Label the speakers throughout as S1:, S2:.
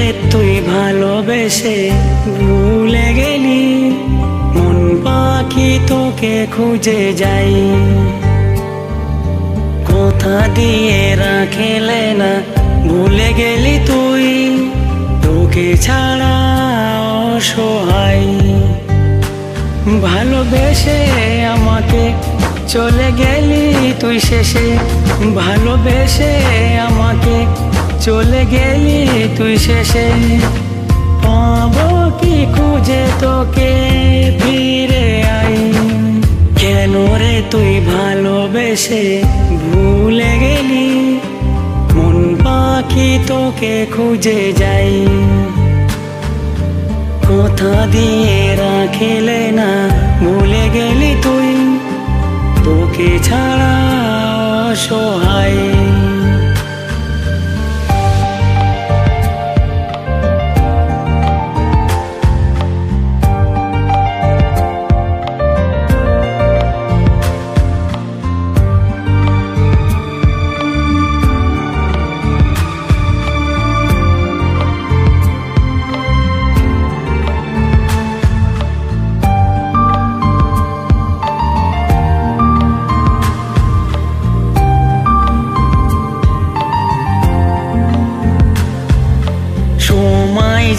S1: রে তুই ভালোবেসে ভুলে গেলি, মন পাখি তোকে খুঁজে যাই। কথা দিয়ে রাখিলে না ভুলে গেলি তুই, তোকে ছাড়া অসহায়। ভালোবেসে আমাকে চলে গেলি তুই শেষে, ভালোবেসে আমাকে চলে গেলি তুই শেষে। পাবো কি খুঁজে তোকে ফিরে আই, কেন রে তুই ভালোবেসে ভুলে গেলি, মন পাখি তোকে খুঁজে যাই। কথা দিয়ে রাখিলে না ভুলে গেলি তুই, তোকে ছাড়া অসহায়।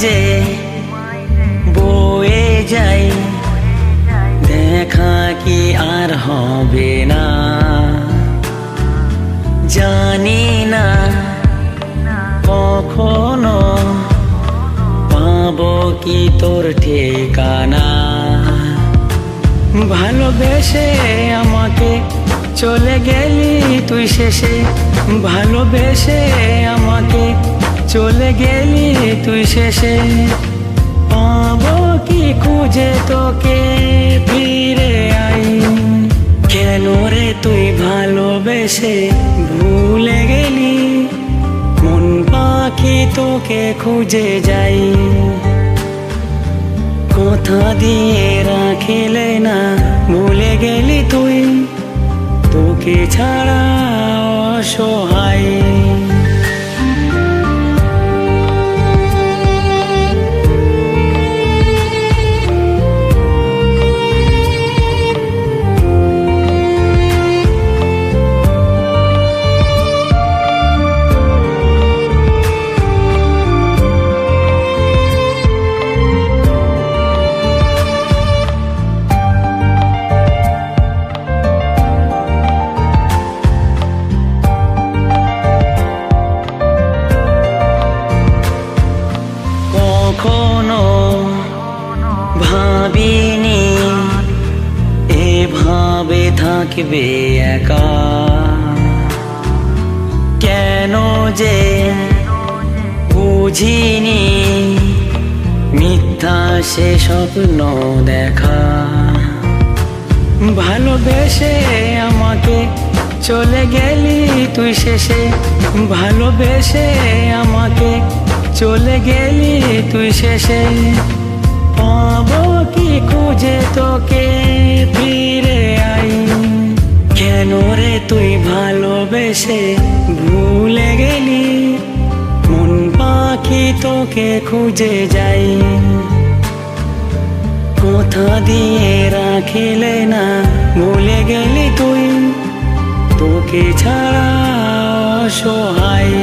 S1: যে বয়ে যাই, দেখা কি আর হবে না, জানি না কখনো পাবো কি তোর ঠিকানা। ভালোবেসে আমাকে চলে গেলি তুই শেষে, ভালোবেসে আমাকে চলে গেলি তুই শেষে। পাবো কি খুঁজে তোকে ফিরে আই, কেন রে তুই ভালোবেসে ভুলে গেলি, মন পাখি তোকে খুঁজে যাই। কথা দিয়ে রাখিলে না ভুলে গেলি তুই, তোকে ছাড়া অসহায়। কখনো ভাবিনি এভাবে থাকবে একা, কেন যে বুঝিনি মিথ্যা সে স্বপ্ন দেখা। ভালোবেসে আমাকে চলে গেলি তুই শেষে, ভালোবেসে আমাকে চলে গেলি তুই শেষে। পাবো কি খুঁজে তোকে ফিরে আই, কেন রে তুই ভালোবেসে ভুলে গেলি, মন পাখি তোকে খুঁজে যাই। কথা দিয়ে রাখিলে না ভুলে গেলি তুই, তোকে ছাড়া অসহায়।